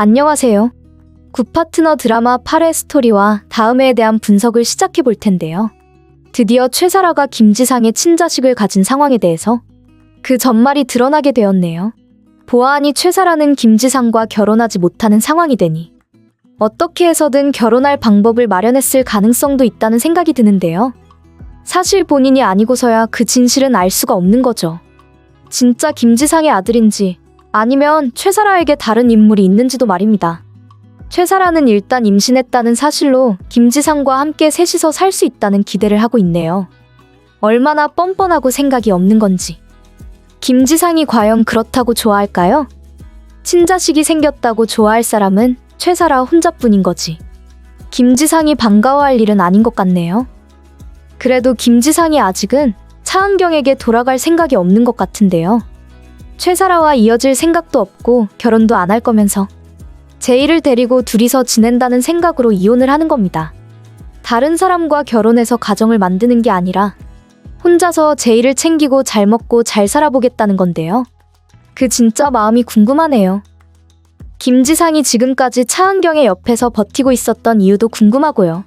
안녕하세요. 굿파트너 드라마 8회 스토리와 다음 회에 대한 분석을 시작해 볼 텐데요. 드디어 최사라가 김지상의 친자식을 가진 상황에 대해서 그 전말이 드러나게 되었네요. 보아하니 최사라는 김지상과 결혼하지 못하는 상황이 되니 어떻게 해서든 결혼할 방법을 마련했을 가능성도 있다는 생각이 드는데요. 사실 본인이 아니고서야 그 진실은 알 수가 없는 거죠. 진짜 김지상의 아들인지 아니면 최사라에게 다른 인물이 있는지도 말입니다. 최사라는 일단 임신했다는 사실로 김지상과 함께 셋이서 살 수 있다는 기대를 하고 있네요. 얼마나 뻔뻔하고 생각이 없는 건지. 김지상이 과연 그렇다고 좋아할까요? 친자식이 생겼다고 좋아할 사람은 최사라 혼자뿐인 거지. 김지상이 반가워할 일은 아닌 것 같네요. 그래도 김지상이 아직은 차은경에게 돌아갈 생각이 없는 것 같은데요. 최사라와 이어질 생각도 없고 결혼도 안 할 거면서 제이를 데리고 둘이서 지낸다는 생각으로 이혼을 하는 겁니다. 다른 사람과 결혼해서 가정을 만드는 게 아니라 혼자서 제이를 챙기고 잘 먹고 잘 살아보겠다는 건데요. 그 진짜 마음이 궁금하네요. 김지상이 지금까지 차은경의 옆에서 버티고 있었던 이유도 궁금하고요.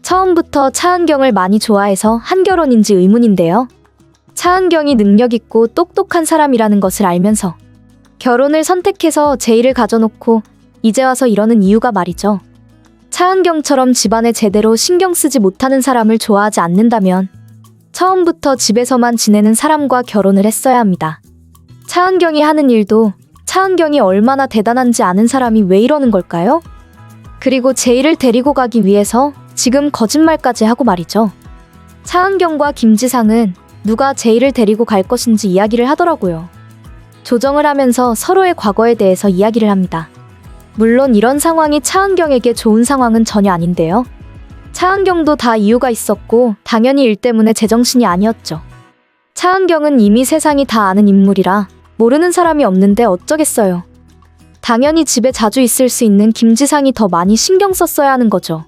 처음부터 차은경을 많이 좋아해서 한 결혼인지 의문인데요. 차은경이 능력 있고 똑똑한 사람이라는 것을 알면서 결혼을 선택해서 제이를 가져놓고 이제 와서 이러는 이유가 말이죠. 차은경처럼 집안에 제대로 신경 쓰지 못하는 사람을 좋아하지 않는다면 처음부터 집에서만 지내는 사람과 결혼을 했어야 합니다. 차은경이 하는 일도 차은경이 얼마나 대단한지 아는 사람이 왜 이러는 걸까요? 그리고 제이를 데리고 가기 위해서 지금 거짓말까지 하고 말이죠. 차은경과 김지상은 누가 제이를 데리고 갈 것인지 이야기를 하더라고요. 조정을 하면서 서로의 과거에 대해서 이야기를 합니다. 물론 이런 상황이 차은경에게 좋은 상황은 전혀 아닌데요. 차은경도 다 이유가 있었고 당연히 일 때문에 제정신이 아니었죠. 차은경은 이미 세상이 다 아는 인물이라 모르는 사람이 없는데 어쩌겠어요. 당연히 집에 자주 있을 수 있는 김지상이 더 많이 신경 썼어야 하는 거죠.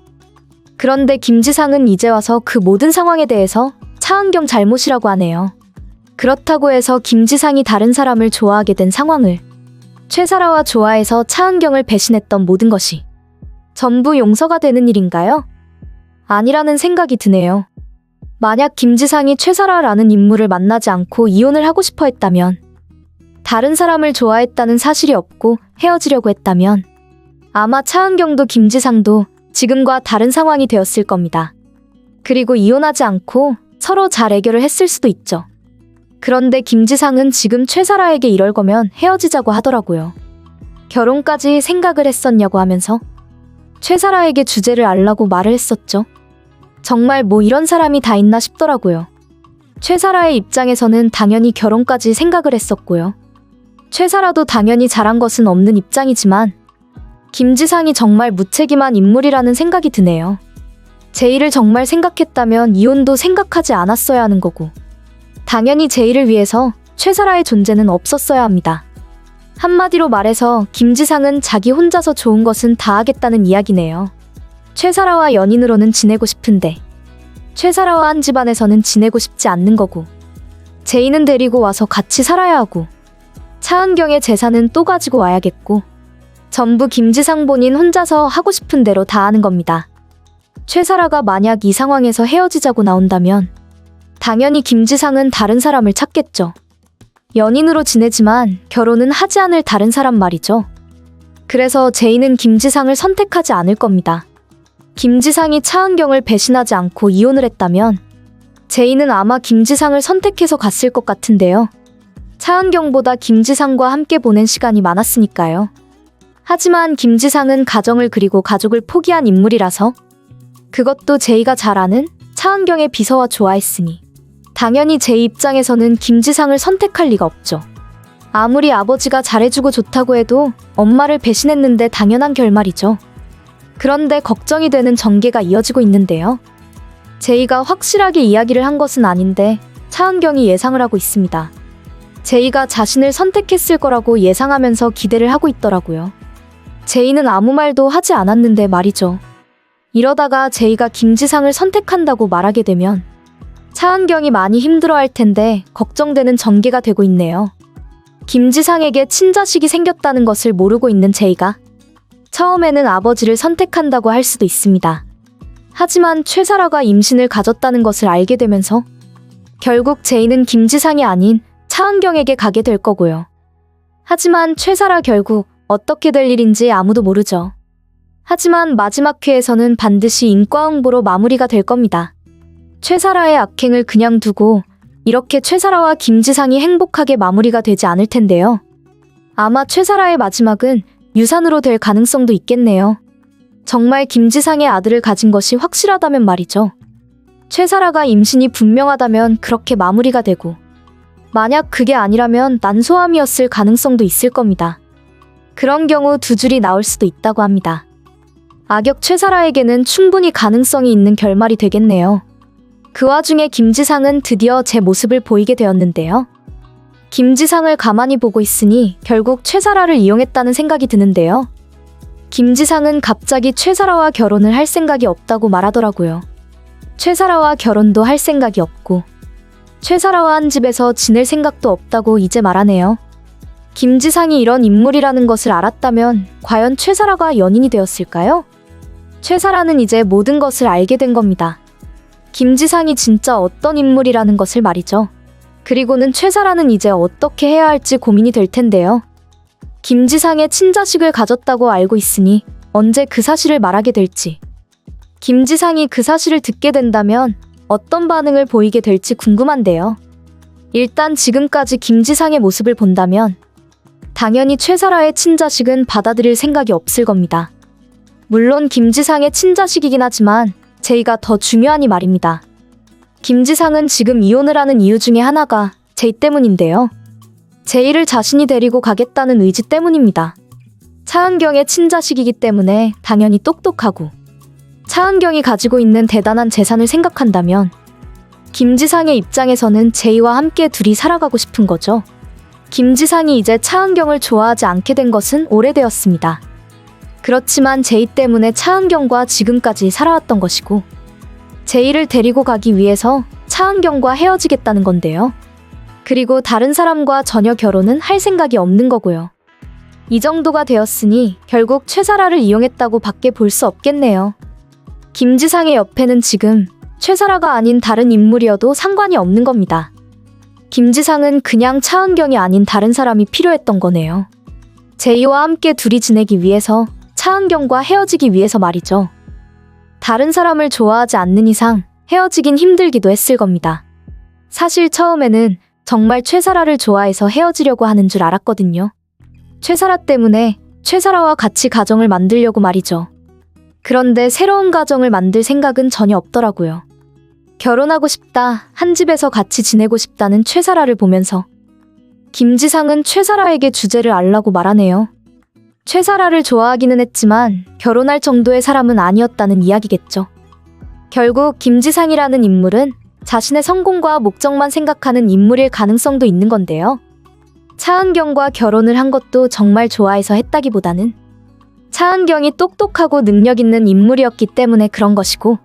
그런데 김지상은 이제 와서 그 모든 상황에 대해서 차은경 잘못이라고 하네요. 그렇다고 해서 김지상이 다른 사람을 좋아하게 된 상황을 최사라와 좋아해서 차은경을 배신했던 모든 것이 전부 용서가 되는 일인가요? 아니라는 생각이 드네요. 만약 김지상이 최사라라는 인물을 만나지 않고 이혼을 하고 싶어 했다면, 다른 사람을 좋아했다는 사실이 없고 헤어지려고 했다면 아마 차은경도 김지상도 지금과 다른 상황이 되었을 겁니다. 그리고 이혼하지 않고 서로 잘 해결을 했을 수도 있죠. 그런데 김지상은 지금 최사라에게 이럴 거면 헤어지자고 하더라고요. 결혼까지 생각을 했었냐고 하면서 최사라에게 주제를 알라고 말을 했었죠. 정말 뭐 이런 사람이 다 있나 싶더라고요. 최사라의 입장에서는 당연히 결혼까지 생각을 했었고요. 최사라도 당연히 잘한 것은 없는 입장이지만 김지상이 정말 무책임한 인물이라는 생각이 드네요. 제이를 정말 생각했다면 이혼도 생각하지 않았어야 하는 거고 당연히 제이를 위해서 최사라의 존재는 없었어야 합니다. 한마디로 말해서 김지상은 자기 혼자서 좋은 것은 다 하겠다는 이야기네요. 최사라와 연인으로는 지내고 싶은데 최사라와 한 집안에서는 지내고 싶지 않는 거고 제이는 데리고 와서 같이 살아야 하고 차은경의 재산은 또 가지고 와야겠고 전부 김지상 본인 혼자서 하고 싶은 대로 다 하는 겁니다. 최사라가 만약 이 상황에서 헤어지자고 나온다면 당연히 김지상은 다른 사람을 찾겠죠. 연인으로 지내지만 결혼은 하지 않을 다른 사람 말이죠. 그래서 제이는 김지상을 선택하지 않을 겁니다. 김지상이 차은경을 배신하지 않고 이혼을 했다면 제이는 아마 김지상을 선택해서 갔을 것 같은데요. 차은경보다 김지상과 함께 보낸 시간이 많았으니까요. 하지만 김지상은 가정을 그리고 가족을 포기한 인물이라서 그것도 제이가 잘 아는 차은경의 비서와 좋아했으니 당연히 제이 입장에서는 김지상을 선택할 리가 없죠. 아무리 아버지가 잘해주고 좋다고 해도 엄마를 배신했는데 당연한 결말이죠. 그런데 걱정이 되는 전개가 이어지고 있는데요. 제이가 확실하게 이야기를 한 것은 아닌데 차은경이 예상을 하고 있습니다. 제이가 자신을 선택했을 거라고 예상하면서 기대를 하고 있더라고요. 제이는 아무 말도 하지 않았는데 말이죠. 이러다가 제이가 김지상을 선택한다고 말하게 되면 차은경이 많이 힘들어할 텐데 걱정되는 전개가 되고 있네요. 김지상에게 친자식이 생겼다는 것을 모르고 있는 제이가 처음에는 아버지를 선택한다고 할 수도 있습니다. 하지만 최사라가 임신을 가졌다는 것을 알게 되면서 결국 제이는 김지상이 아닌 차은경에게 가게 될 거고요. 하지만 최사라 결국 어떻게 될 일인지 아무도 모르죠. 하지만 마지막 회에서는 반드시 인과응보로 마무리가 될 겁니다. 최사라의 악행을 그냥 두고 이렇게 최사라와 김지상이 행복하게 마무리가 되지 않을 텐데요. 아마 최사라의 마지막은 유산으로 될 가능성도 있겠네요. 정말 김지상의 아들을 가진 것이 확실하다면 말이죠. 최사라가 임신이 분명하다면 그렇게 마무리가 되고, 만약 그게 아니라면 난소암이었을 가능성도 있을 겁니다. 그런 경우 두 줄이 나올 수도 있다고 합니다. 악역 최사라에게는 충분히 가능성이 있는 결말이 되겠네요. 그 와중에 김지상은 드디어 제 모습을 보이게 되었는데요. 김지상을 가만히 보고 있으니 결국 최사라를 이용했다는 생각이 드는데요. 김지상은 갑자기 최사라와 결혼을 할 생각이 없다고 말하더라고요. 최사라와 결혼도 할 생각이 없고 최사라와 한 집에서 지낼 생각도 없다고 이제 말하네요. 김지상이 이런 인물이라는 것을 알았다면 과연 최사라가 연인이 되었을까요? 최사라는 이제 모든 것을 알게 된 겁니다. 김지상이 진짜 어떤 인물이라는 것을 말이죠. 그리고는 최사라는 이제 어떻게 해야 할지 고민이 될 텐데요. 김지상의 친자식을 가졌다고 알고 있으니 언제 그 사실을 말하게 될지, 김지상이 그 사실을 듣게 된다면 어떤 반응을 보이게 될지 궁금한데요. 일단 지금까지 김지상의 모습을 본다면 당연히 최사라의 친자식은 받아들일 생각이 없을 겁니다. 물론 김지상의 친자식이긴 하지만 제이가 더 중요하니 말입니다. 김지상은 지금 이혼을 하는 이유 중에 하나가 제이 때문인데요. 제이를 자신이 데리고 가겠다는 의지 때문입니다. 차은경의 친자식이기 때문에 당연히 똑똑하고 차은경이 가지고 있는 대단한 재산을 생각한다면 김지상의 입장에서는 제이와 함께 둘이 살아가고 싶은 거죠. 김지상이 이제 차은경을 좋아하지 않게 된 것은 오래되었습니다. 그렇지만 제이 때문에 차은경과 지금까지 살아왔던 것이고, 제이를 데리고 가기 위해서 차은경과 헤어지겠다는 건데요. 그리고 다른 사람과 전혀 결혼은 할 생각이 없는 거고요. 이 정도가 되었으니 결국 최사라를 이용했다고 밖에 볼 수 없겠네요. 김지상의 옆에는 지금 최사라가 아닌 다른 인물이어도 상관이 없는 겁니다. 김지상은 그냥 차은경이 아닌 다른 사람이 필요했던 거네요. 제이와 함께 둘이 지내기 위해서, 차은경과 헤어지기 위해서 말이죠. 다른 사람을 좋아하지 않는 이상 헤어지긴 힘들기도 했을 겁니다. 사실 처음에는 정말 최사라를 좋아해서 헤어지려고 하는 줄 알았거든요. 최사라 때문에 최사라와 같이 가정을 만들려고 말이죠. 그런데 새로운 가정을 만들 생각은 전혀 없더라고요. 결혼하고 싶다, 한 집에서 같이 지내고 싶다는 최사라를 보면서 김지상은 최사라에게 주제를 알라고 말하네요. 최사라를 좋아하기는 했지만 결혼할 정도의 사람은 아니었다는 이야기겠죠. 결국 김지상이라는 인물은 자신의 성공과 목적만 생각하는 인물일 가능성도 있는 건데요. 차은경과 결혼을 한 것도 정말 좋아해서 했다기보다는 차은경이 똑똑하고 능력 있는 인물이었기 때문에 그런 것이고,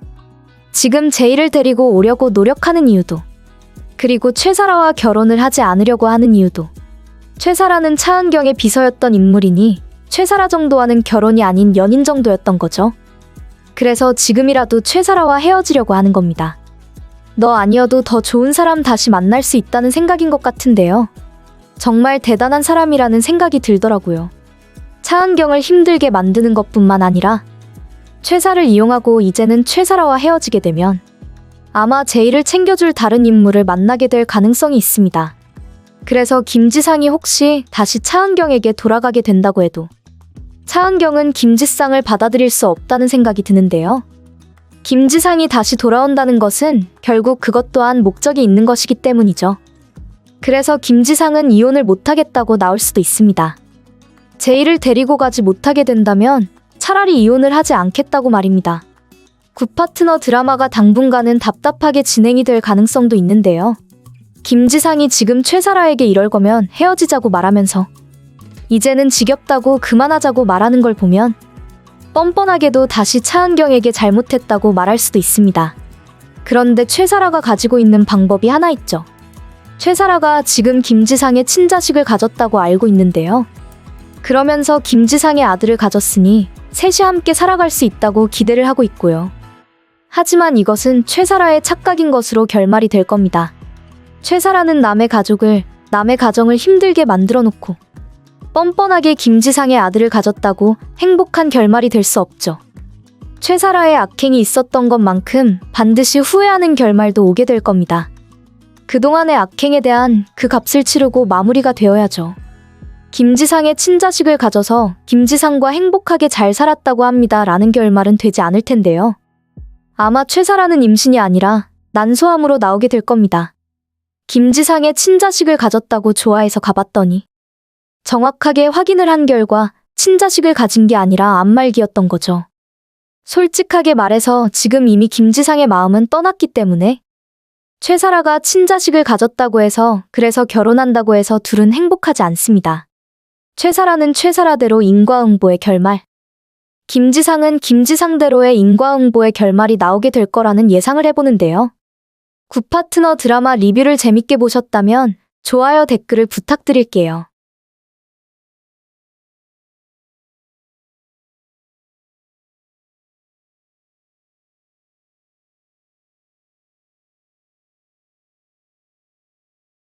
지금 제이를 데리고 오려고 노력하는 이유도, 그리고 최사라와 결혼을 하지 않으려고 하는 이유도, 최사라는 차은경의 비서였던 인물이니 최사라 정도와는 결혼이 아닌 연인 정도였던 거죠. 그래서 지금이라도 최사라와 헤어지려고 하는 겁니다. 너 아니어도 더 좋은 사람 다시 만날 수 있다는 생각인 것 같은데요. 정말 대단한 사람이라는 생각이 들더라고요. 차은경을 힘들게 만드는 것뿐만 아니라 최사를 이용하고 이제는 최사라와 헤어지게 되면 아마 제이를 챙겨줄 다른 인물을 만나게 될 가능성이 있습니다. 그래서 김지상이 혹시 다시 차은경에게 돌아가게 된다고 해도 차은경은 김지상을 받아들일 수 없다는 생각이 드는데요. 김지상이 다시 돌아온다는 것은 결국 그것 또한 목적이 있는 것이기 때문이죠. 그래서 김지상은 이혼을 못하겠다고 나올 수도 있습니다. 제이를 데리고 가지 못하게 된다면 차라리 이혼을 하지 않겠다고 말입니다. 굿파트너 드라마가 당분간은 답답하게 진행이 될 가능성도 있는데요. 김지상이 지금 최사라에게 이럴 거면 헤어지자고 말하면서 이제는 지겹다고 그만하자고 말하는 걸 보면 뻔뻔하게도 다시 차은경에게 잘못했다고 말할 수도 있습니다. 그런데 최사라가 가지고 있는 방법이 하나 있죠. 최사라가 지금 김지상의 친자식을 가졌다고 알고 있는데요. 그러면서 김지상의 아들을 가졌으니 셋이 함께 살아갈 수 있다고 기대를 하고 있고요. 하지만 이것은 최사라의 착각인 것으로 결말이 될 겁니다. 최사라는 남의 가정을 힘들게 만들어 놓고 뻔뻔하게 김지상의 아들을 가졌다고 행복한 결말이 될 수 없죠. 최사라의 악행이 있었던 것만큼 반드시 후회하는 결말도 오게 될 겁니다. 그동안의 악행에 대한 그 값을 치르고 마무리가 되어야죠. 김지상의 친자식을 가져서 김지상과 행복하게 잘 살았다고 합니다. 라는 결말은 되지 않을 텐데요. 아마 최사라는 임신이 아니라 난소암으로 나오게 될 겁니다. 김지상의 친자식을 가졌다고 좋아해서 가봤더니 정확하게 확인을 한 결과 친자식을 가진 게 아니라 암말기였던 거죠. 솔직하게 말해서 지금 이미 김지상의 마음은 떠났기 때문에 최사라가 친자식을 가졌다고 해서 그래서 결혼한다고 해서 둘은 행복하지 않습니다. 최사라는 최사라대로 인과응보의 결말, 김지상은 김지상대로의 인과응보의 결말이 나오게 될 거라는 예상을 해보는데요. 굿파트너 드라마 리뷰를 재밌게 보셨다면 좋아요, 댓글을 부탁드릴게요.